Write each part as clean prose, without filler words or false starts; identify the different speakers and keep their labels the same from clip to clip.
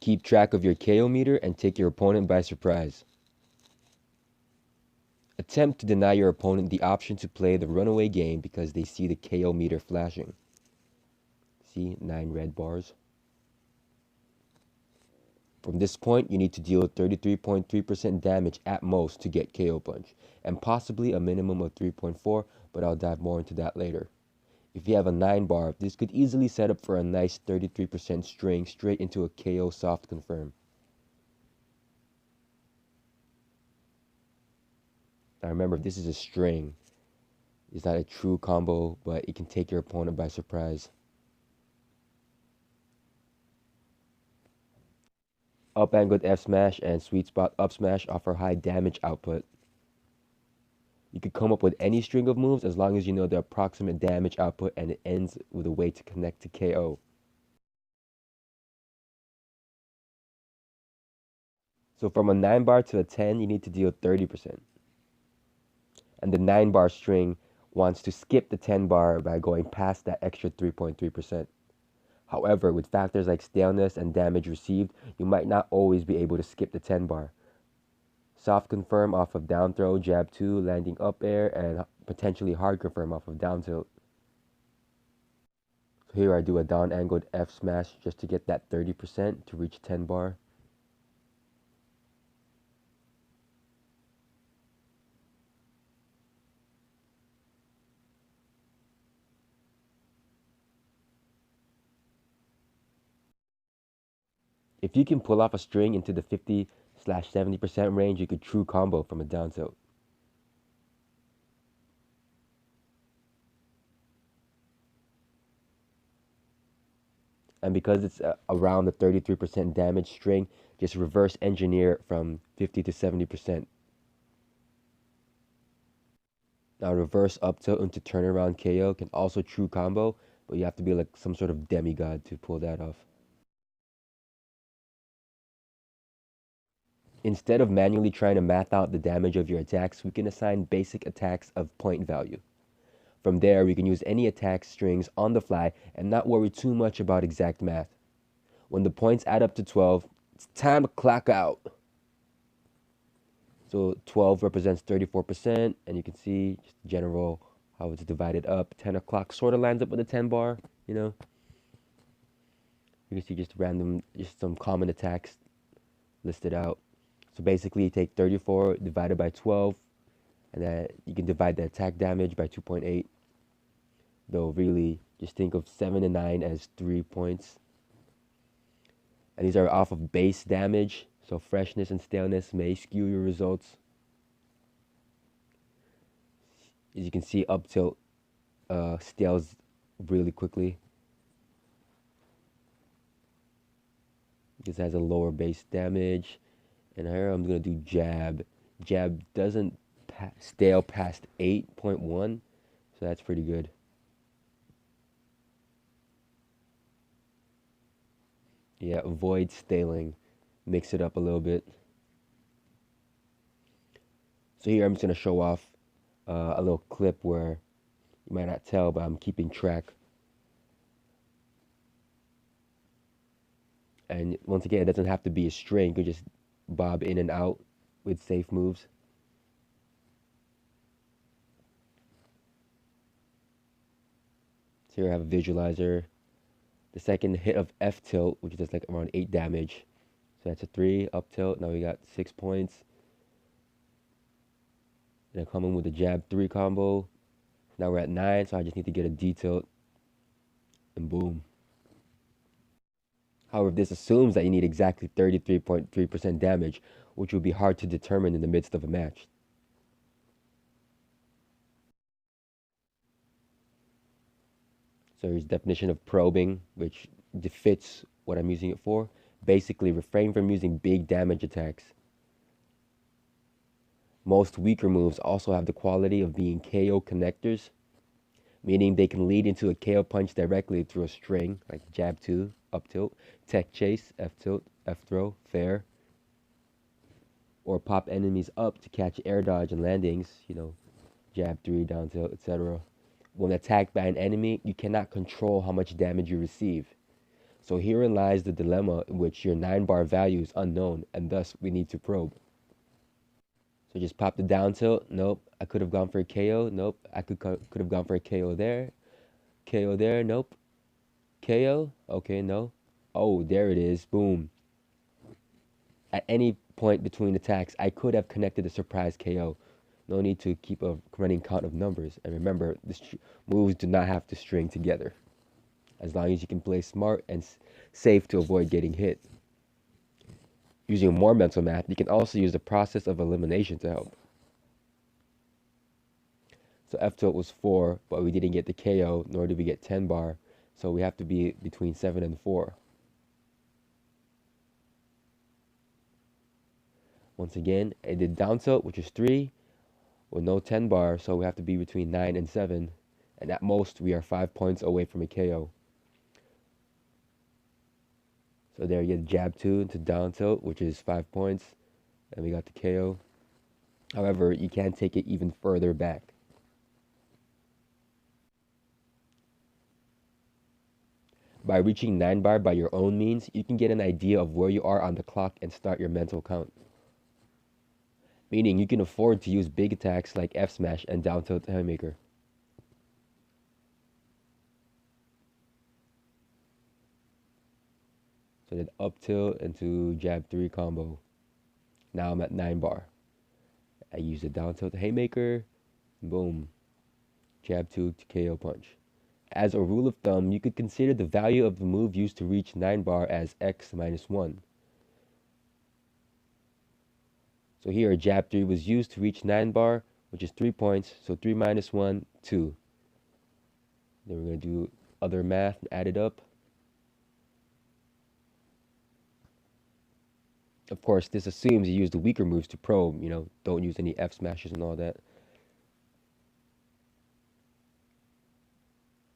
Speaker 1: Keep track of your KO meter and take your opponent by surprise. Attempt to deny your opponent the option to play the runaway game because they see the KO meter flashing. See, 9 red bars. From this point, you need to deal 33.3% damage at most to get KO punch, and possibly a minimum of 3.4, but I'll dive more into that later. If you have a 9 bar, this could easily set up for a nice 33% string straight into a KO soft confirm. Now remember, this is a string. It's not a true combo, but it can take your opponent by surprise. Up angled F smash and sweet spot up smash offer high damage output. You could come up with any string of moves as long as you know the approximate damage output and it ends with a way to connect to KO. So from a 9 bar to a 10, you need to deal 30%. And the 9 bar string wants to skip the 10 bar by going past that extra 3.3%. However, with factors like staleness and damage received, you might not always be able to skip the 10 bar. Soft confirm off of down throw, jab 2, landing up air, and potentially hard confirm off of down tilt. So here I do a down angled F smash just to get that 30% to reach 10 bar. If you can pull off a string into the 50/70% range, you could true combo from a down tilt. And because it's around the 33% damage string, just reverse engineer from 50 to 70%. Now reverse up tilt into turnaround KO can also true combo, but you have to be like some sort of demigod to pull that off. Instead of manually trying to math out the damage of your attacks, we can assign basic attacks of point value. From there, we can use any attack strings on the fly and not worry too much about exact math. When the points add up to 12, it's time to clock out. So 12 represents 34%, and you can see just general how it's divided up. 10 o'clock sort of lines up with a 10 bar, you know. You can see just random, just some common attacks listed out. So basically, you take 34 divided by 12, and then you can divide the attack damage by 2.8. Though really, just think of 7 and 9 as 3 points. And these are off of base damage, so freshness and staleness may skew your results. As you can see, up tilt stales really quickly. This has a lower base damage. And here I'm going to do jab. Jab doesn't stale past 8.1, so that's pretty good. Yeah, avoid staling. Mix it up a little bit. So here I'm just going to show off a little clip where you might not tell, but I'm keeping track. And once again, it doesn't have to be a string. You could just bob in and out with safe moves. So here I have a visualizer. The second hit of F tilt, which does like around 8 damage. So that's a 3 up tilt. Now we got 6 points. And I come in with a jab 3 combo. Now we're at 9, so I just need to get a D tilt. And boom. However, this assumes that you need exactly 33.3% damage, which will be hard to determine in the midst of a match. So here's the definition of probing, which fits what I'm using it for. Basically, refrain from using big damage attacks. Most weaker moves also have the quality of being KO connectors, meaning they can lead into a KO punch directly through a string, like jab 2, up tilt, tech chase, F tilt, F throw, fair, or pop enemies up to catch air dodge and landings, you know, jab 3, down tilt, etc. When attacked by an enemy, you cannot control how much damage you receive. So herein lies the dilemma in which your 9-bar value is unknown, and thus we need to probe. So just pop the down tilt. Nope. I could have gone for a KO. Nope. I could have gone for a KO there. KO there. Nope. KO. Okay, no. Oh, there it is. Boom. At any point between attacks, I could have connected a surprise KO. No need to keep a running count of numbers. And remember, the moves do not have to string together, as long as you can play smart and safe to avoid getting hit. Using more mental math, you can also use the process of elimination to help. So F tilt was 4, but we didn't get the KO, nor did we get 10 bar. So we have to be between 7 and 4. Once again, I did down tilt, which is 3, with no 10 bar, so we have to be between 9 and 7. And at most, we are 5 points away from a KO. So there you get jab 2 into down tilt, which is 5 points. And we got the KO. However, you can take it even further back. By reaching 9 bar by your own means, you can get an idea of where you are on the clock and start your mental count. Meaning you can afford to use big attacks like F smash and down tilt haymaker. So then up tilt into jab 3 combo. Now I'm at 9 bar. I use the down tilt haymaker, boom, jab 2 to KO punch. As a rule of thumb, you could consider the value of the move used to reach 9 bar as x minus 1. So here, jab 3 was used to reach 9 bar, which is 3 points. So 3 minus 1, 2. Then we're going to do other math and add it up. Of course, this assumes you use the weaker moves to probe, don't use any F smashes and all that.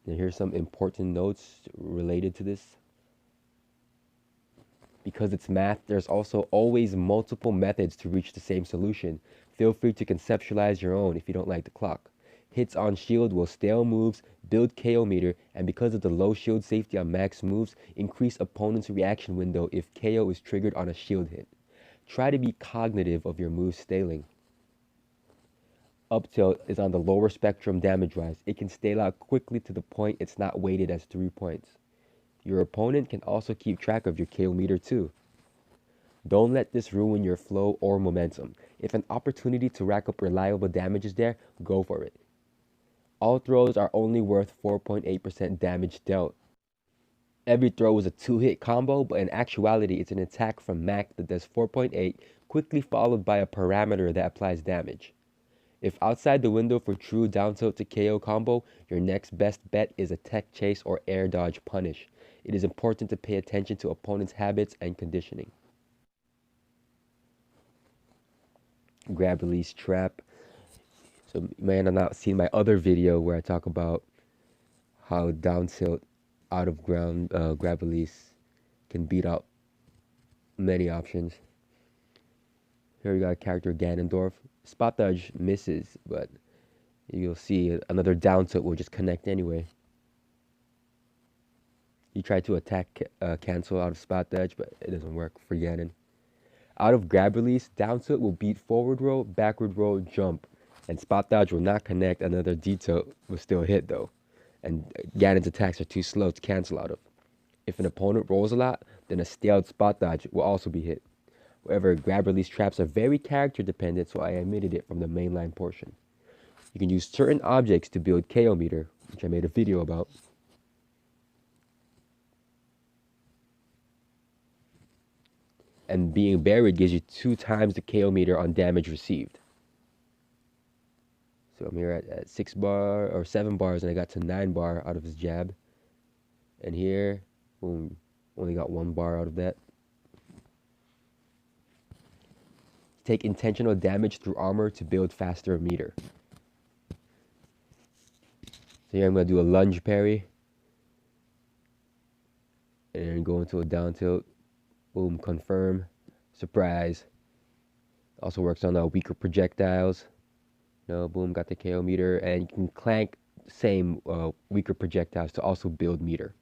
Speaker 1: And here's some important notes related to this. Because it's math, there's also always multiple methods to reach the same solution. Feel free to conceptualize your own if you don't like the clock. Hits on shield will stale moves, build KO meter, and because of the low shield safety on max moves, increase opponent's reaction window if KO is triggered on a shield hit. Try to be cognitive of your move staling. Up tilt is on the lower spectrum damage-wise. It can stale out quickly to the point it's not weighted as 3 points. Your opponent can also keep track of your KO meter too. Don't let this ruin your flow or momentum. If an opportunity to rack up reliable damage is there, go for it. All throws are only worth 4.8% damage dealt. Every throw is a 2-hit combo, but in actuality it's an attack from Mac that does 4.8, quickly followed by a parameter that applies damage. If outside the window for true down tilt to KO combo, your next best bet is a tech chase or air dodge punish. It is important to pay attention to opponents' habits and conditioning. Grab release trap. So you may have not seen my other video where I talk about how down tilt out of ground grab release can beat out many options. Here we got character Ganondorf. Spot dodge misses, but you'll see another down tilt will just connect anyway. You try to attack cancel out of spot dodge, but it doesn't work for Ganon. Out of grab release, down tilt will beat forward roll, backward roll, jump, and spot dodge will not connect. Another D tilt will still hit though, and Ganon's attacks are too slow to cancel out of. If an opponent rolls a lot, then a staled spot dodge will also be hit. However, grab release traps are very character dependent, so I omitted it from the mainline portion. You can use certain objects to build KO meter, which I made a video about. And being buried gives you 2 times the KO meter on damage received. So I'm here at 6 bar or 7 bars, and I got to 9 bar out of his jab. And here, boom, only got 1 bar out of that. Take intentional damage through armor to build faster meter. So here I'm going to do a lunge parry. And then go into a down tilt. Boom, confirm. Surprise. Also works on weaker projectiles. Boom, got the KO meter. And you can clank same weaker projectiles to also build meter.